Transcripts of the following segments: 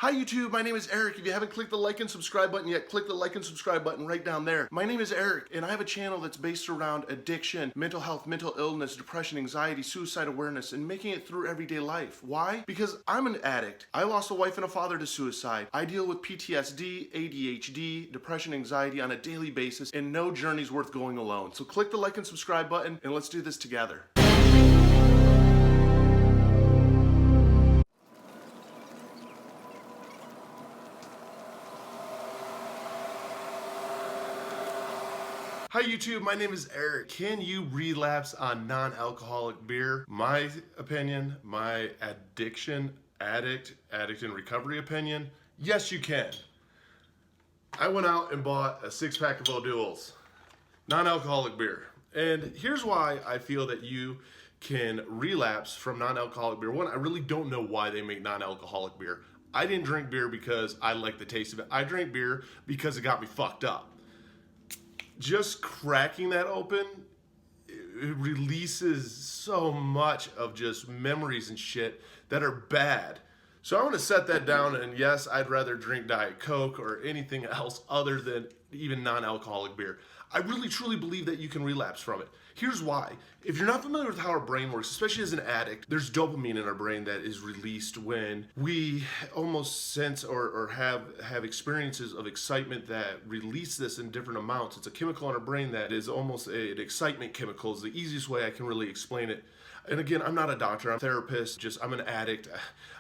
Hi YouTube, my name is Eric. If you haven't clicked the like and subscribe button yet, click the like and subscribe button right down there. My name is Eric, and I have a channel that's based around addiction, mental health, mental illness, depression, anxiety, suicide awareness, and making it through everyday life. Why? Because I'm an addict. I lost a wife and a father to suicide. I deal with PTSD, ADHD, depression, anxiety on a daily basis, and no journey's worth going alone. So click the like and subscribe button, and let's do this together. Hi YouTube, my name is Eric. Can you relapse on non-alcoholic beer? My opinion, my addict in recovery opinion, yes you can. I went out and bought a 6-pack of O'Doul's, non-alcoholic beer. And here's why I feel that you can relapse from non-alcoholic beer. One, I really don't know why they make non-alcoholic beer. I didn't drink beer because I like the taste of it. I drank beer because it got me fucked up. Just cracking that open, it releases so much of just memories and shit that are bad. So I want to set that down, and yes, I'd rather drink Diet Coke or anything else other than even non-alcoholic beer. I really truly believe that you can relapse from it. Here's why. If you're not familiar with how our brain works, especially as an addict, there's dopamine in our brain that is released when we almost sense or have experiences of excitement that release this in different amounts. It's a chemical in our brain that is almost an excitement chemical is the easiest way I can really explain it. And again, I'm not a doctor, I'm a therapist, I'm an addict.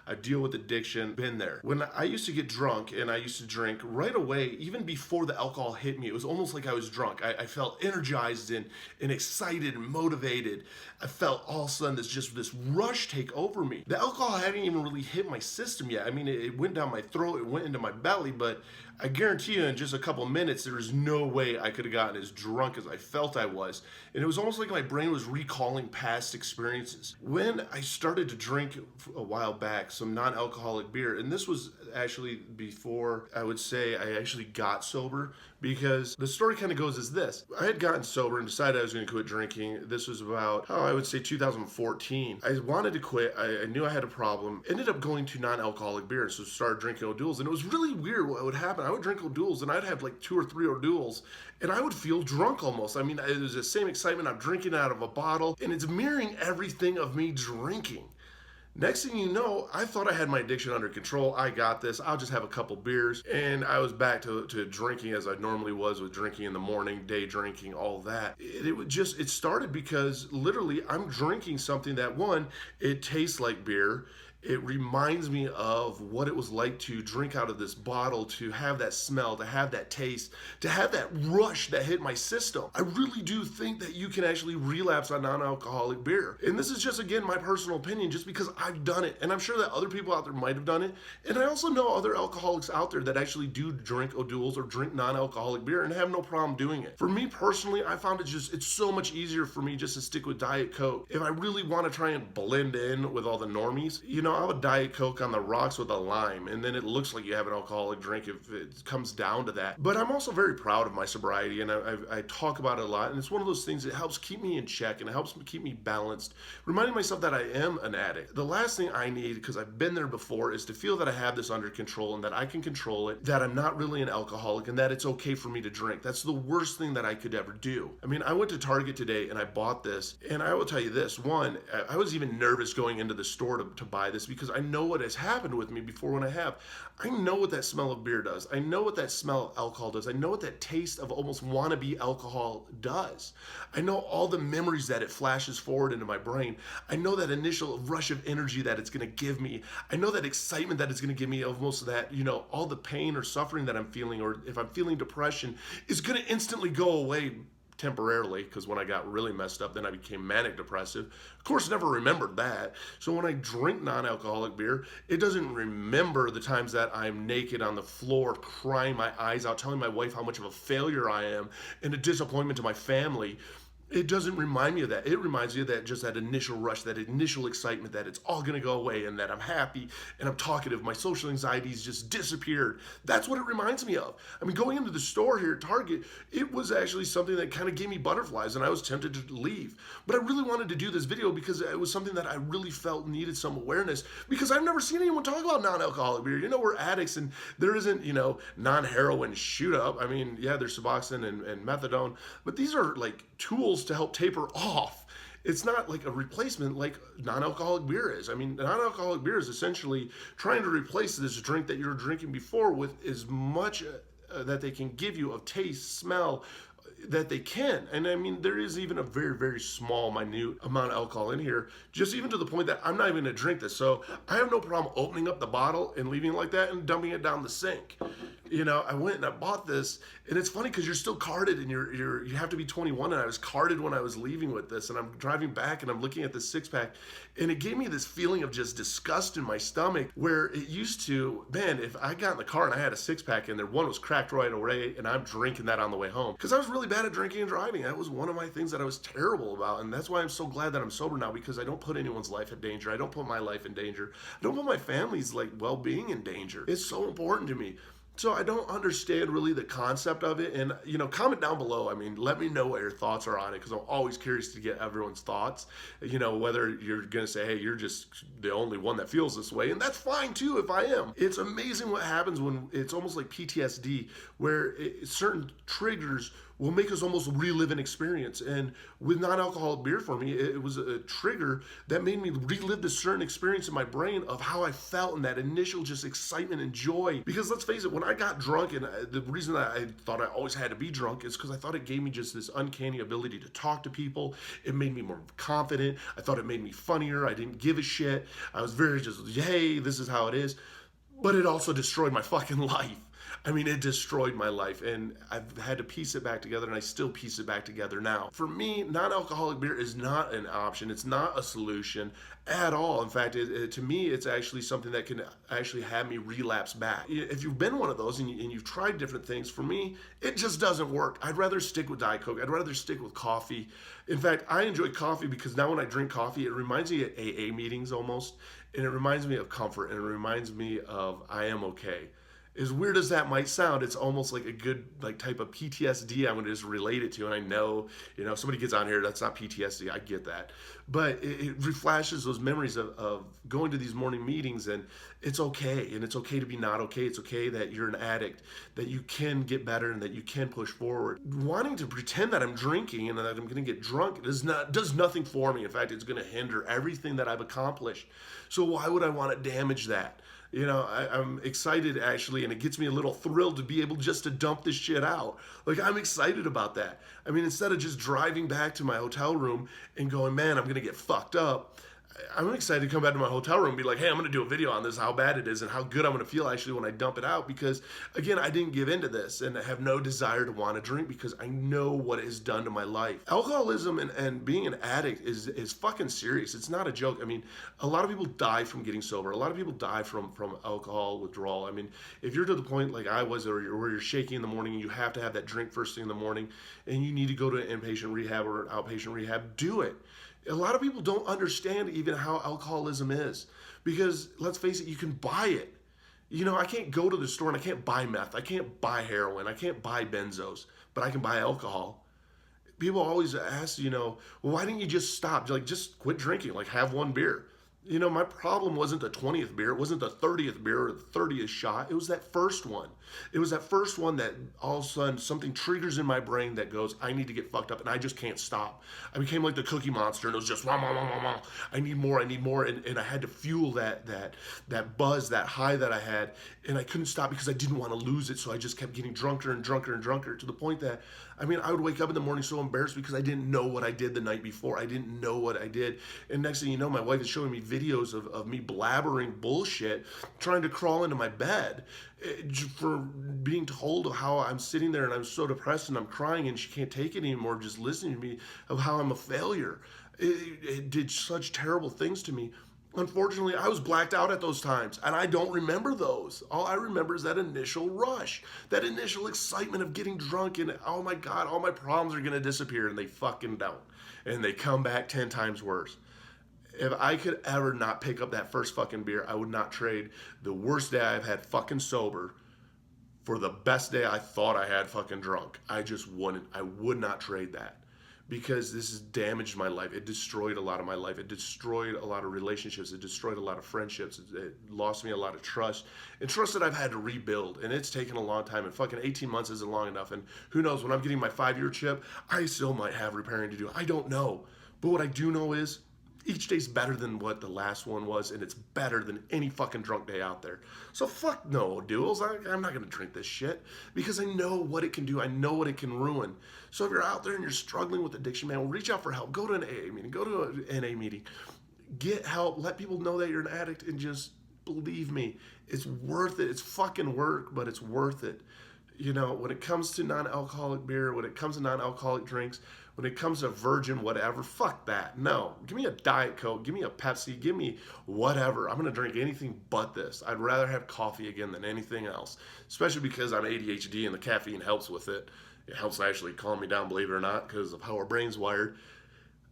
I deal with addiction, been there. When I used to get drunk and I used to drink right away, even before the alcohol hit me, it was almost like I was drunk. I felt energized and excited and motivated. I felt all of a sudden this rush take over me. The alcohol hadn't even really hit my system yet. I mean, it went down my throat, it went into my belly, but I guarantee you in just a couple minutes, there was no way I could have gotten as drunk as I felt I was. And it was almost like my brain was recalling past experiences. When I started to drink a while back some non-alcoholic beer, and this was actually before I would say I actually got sober, because the story kind of goes as this. I had gotten sober and decided I was going to quit drinking. This was about, I would say 2014. I wanted to quit. I knew I had a problem. Ended up going to non-alcoholic beer, so started drinking O'Doul's. And it was really weird what would happen. I would drink O'Doul's and I'd have like 2 or 3 O'Doul's and I would feel drunk almost. I mean, it was the same excitement. I'm drinking out of a bottle and it's mirroring everything of me drinking. Next thing you know, I thought I had my addiction under control. I got this. I'll just have a couple beers. And I was back to drinking as I normally was, with drinking in the morning, day drinking, all that. It started because literally I'm drinking something that, one, it tastes like beer. It reminds me of what it was like to drink out of this bottle, to have that smell, to have that taste, to have that rush that hit my system. I really do think that you can actually relapse on non-alcoholic beer. And this is just, again, my personal opinion, just because I've done it. And I'm sure that other people out there might have done it. And I also know other alcoholics out there that actually do drink O'Doul's or drink non-alcoholic beer and have no problem doing it. For me personally, I found it's so much easier for me just to stick with Diet Coke. If I really want to try and blend in with all the normies, I have a Diet Coke on the rocks with a lime, and then it looks like you have an alcoholic drink if it comes down to that. But I'm also very proud of my sobriety, and I talk about it a lot, and it's one of those things that helps keep me in check, and it helps me keep me balanced, reminding myself that I am an addict. The last thing I need, because I've been there before, is to feel that I have this under control and that I can control it, that I'm not really an alcoholic, and that it's okay for me to drink. That's the worst thing that I could ever do. I mean, I went to Target today, and I bought this, and I will tell you this. One, I was even nervous going into the store to buy this, because I know what has happened with me before when I have. I know what that smell of beer does. I know what that smell of alcohol does. I know what that taste of almost wannabe alcohol does. I know all the memories that it flashes forward into my brain. I know that initial rush of energy that it's going to give me. I know that excitement that it's going to give me, almost that, all the pain or suffering that I'm feeling, or if I'm feeling depression, is going to instantly go away temporarily, because when I got really messed up, then I became manic depressive. Of course, never remembered that. So when I drink non-alcoholic beer, it doesn't remember the times that I'm naked on the floor, crying my eyes out, telling my wife how much of a failure I am and a disappointment to my family. It doesn't remind me of that. It reminds me of that, just that initial rush, that initial excitement that it's all gonna go away and that I'm happy and I'm talkative. My social anxieties just disappeared. That's what it reminds me of. I mean, going into the store here at Target, it was actually something that kind of gave me butterflies and I was tempted to leave. But I really wanted to do this video because it was something that I really felt needed some awareness, because I've never seen anyone talk about non-alcoholic beer. We're addicts and there isn't, non-heroin shoot up. I mean, yeah, there's Suboxone and methadone, but these are like tools to help taper off. It's not like a replacement like non-alcoholic beer is. I mean, non-alcoholic beer is essentially trying to replace this drink that you're drinking before with as much that they can give you of taste, smell, that they can. And I mean, there is even a very, very small, minute amount of alcohol in here, just even to the point that I'm not even gonna drink this. So I have no problem opening up the bottle and leaving it like that and dumping it down the sink. I went and I bought this, and it's funny because you're still carded and you have to be 21, and I was carded when I was leaving with this, and I'm driving back and I'm looking at this 6-pack, and it gave me this feeling of just disgust in my stomach, where it used to, man, if I got in the car and I had a 6-pack in there, one was cracked right away, and I'm drinking that on the way home, because I was really bad at drinking and driving. That was one of my things that I was terrible about, and that's why I'm so glad that I'm sober now, because I don't put anyone's life in danger. I don't put my life in danger. I don't put my family's well-being in danger. It's so important to me. So I don't understand really the concept of it. And, comment down below. I mean, let me know what your thoughts are on it, because I'm always curious to get everyone's thoughts. Whether you're going to say, hey, you're just the only one that feels this way. And that's fine, too, if I am. It's amazing what happens when it's almost like PTSD, where certain triggers will make us almost relive an experience. And with non-alcoholic beer, for me, it was a trigger that made me relive this certain experience in my brain of how I felt in that initial just excitement and joy. Because let's face it, when I got drunk, and the reason that I thought I always had to be drunk is because I thought it gave me just this uncanny ability to talk to people. It made me more confident. I thought it made me funnier. I didn't give a shit. I was very just, hey, this is how it is. But it also destroyed my fucking life. I mean, it destroyed my life, and I've had to piece it back together, and I still piece it back together now. For me, non-alcoholic beer is not an option. It's not a solution at all. In fact, to me, it's actually something that can actually have me relapse back. If you've been one of those and you've tried different things, for me, it just doesn't work. I'd rather stick with Diet Coke. I'd rather stick with coffee. In fact, I enjoy coffee because now when I drink coffee, it reminds me of AA meetings almost, and it reminds me of comfort, and it reminds me of I am okay. As weird as that might sound, it's almost like a good type of PTSD I'm going to just relate it to. And I know, somebody gets on here, that's not PTSD, I get that. But it reflashes those memories of going to these morning meetings, and it's okay. And it's okay to be not okay. It's okay that you're an addict, that you can get better and that you can push forward. Wanting to pretend that I'm drinking and that I'm going to get drunk does nothing for me. In fact, it's going to hinder everything that I've accomplished. So why would I want to damage that? I'm excited actually, and it gets me a little thrilled to be able just to dump this shit out. I'm excited about that. I mean, instead of just driving back to my hotel room and going, man, I'm gonna get fucked up, I'm excited to come back to my hotel room and be like, hey, I'm gonna do a video on this, how bad it is and how good I'm gonna feel actually when I dump it out, because again, I didn't give into this and I have no desire to want to drink because I know what it has done to my life. Alcoholism and being an addict is fucking serious. It's not a joke. I mean, a lot of people die from getting sober. A lot of people die from alcohol withdrawal. I mean, if you're to the point like I was, where you're shaky in the morning and you have to have that drink first thing in the morning and you need to go to an inpatient rehab or an outpatient rehab, do it. A lot of people don't understand even how alcoholism is, because let's face it, you can buy it. I can't go to the store and I can't buy meth. I can't buy heroin. I can't buy benzos, but I can buy alcohol. People always ask, well, why didn't you just stop? Just quit drinking, have one beer. My problem wasn't the 20th beer. It wasn't the 30th beer or the 30th shot. It was that first one. It was that first one that all of a sudden something triggers in my brain that goes, I need to get fucked up, and I just can't stop. I became like the Cookie Monster, and it was just, wah, wah, wah, wah, wah. I need more, and I had to fuel that buzz, that high that I had, and I couldn't stop because I didn't want to lose it, so I just kept getting drunker and drunker and drunker, to the point that, I would wake up in the morning so embarrassed because I didn't know what I did the night before. I didn't know what I did. And next thing you know, my wife is showing me videos of me blabbering bullshit, trying to crawl into my bed for being told of how I'm sitting there and I'm so depressed and I'm crying and she can't take it anymore, just listening to me of how I'm a failure. It did such terrible things to me. Unfortunately, I was blacked out at those times, and I don't remember those. All I remember is that initial rush, that initial excitement of getting drunk, and oh my God, all my problems are gonna disappear, and they fucking don't. And they come back 10 times worse. If I could ever not pick up that first fucking beer, I would not trade the worst day I've had fucking sober for the best day I thought I had fucking drunk. I just wouldn't. I would not trade that because this has damaged my life. It destroyed a lot of my life. It destroyed a lot of relationships. It destroyed a lot of friendships. It lost me a lot of trust, and trust that I've had to rebuild. And it's taken a long time. And fucking 18 months isn't long enough. And who knows, when I'm getting my 5-year chip, I still might have repairing to do. I don't know. But what I do know is each day's better than what the last one was, and it's better than any fucking drunk day out there. So fuck no, duels. I'm not gonna drink this shit because I know what it can do. I know what it can ruin. So if you're out there and you're struggling with addiction, man, well, reach out for help. Go to an AA meeting. Go to an NA meeting. Get help. Let people know that you're an addict, and just believe me, it's worth it. It's fucking work, but it's worth it. You know, when it comes to non-alcoholic beer, when it comes to non-alcoholic drinks, when it comes to virgin whatever, fuck that. No, give me a Diet Coke, give me a Pepsi, give me whatever. I'm gonna drink anything but this. I'd rather have coffee again than anything else, especially because I'm ADHD and the caffeine helps with it. It helps actually calm me down, believe it or not, because of how our brain's wired.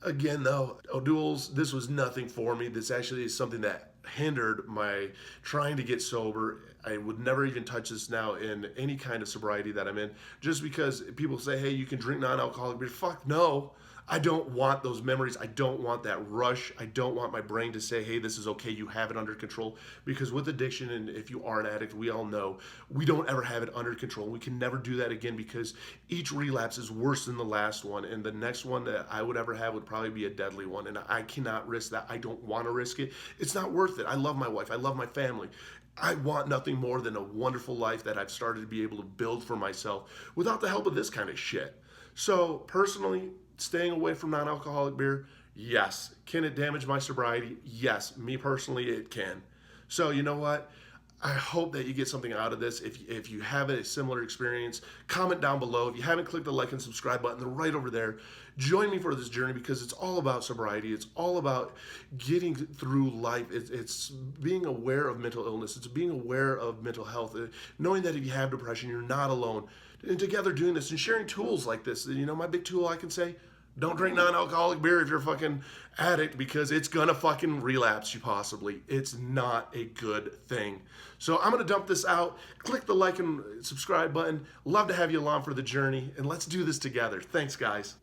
Again, though, O'Doul's, this was nothing for me. This actually is something that hindered my trying to get sober. I would never even touch this now in any kind of sobriety that I'm in, just because people say, hey, you can drink non-alcoholic beer. Fuck no. I don't want those memories. I don't want that rush. I don't want my brain to say, hey, this is okay, you have it under control. Because with addiction, and if you are an addict, we all know, we don't ever have it under control. We can never do that again because each relapse is worse than the last one. And the next one that I would ever have would probably be a deadly one. And I cannot risk that. I don't want to risk it. It's not worth it. I love my wife. I love my family. I want nothing more than a wonderful life that I've started to be able to build for myself without the help of this kind of shit. So personally, staying away from non-alcoholic beer, yes. Can it damage my sobriety? Yes. Me personally, it can. So you know what? I hope that you get something out of this. If you have a similar experience, comment down below. If you haven't clicked the like and subscribe button, they're right over there. Join me for this journey because it's all about sobriety. It's all about getting through life. It's being aware of mental illness. It's being aware of mental health. Knowing that if you have depression, you're not alone. And together doing this and sharing tools like this. You know, my big tool I can say, don't drink non-alcoholic beer if you're a fucking addict because it's gonna fucking relapse you possibly. It's not a good thing. So I'm gonna dump this out. Click the like and subscribe button. Love to have you along for the journey, and let's do this together. Thanks, guys.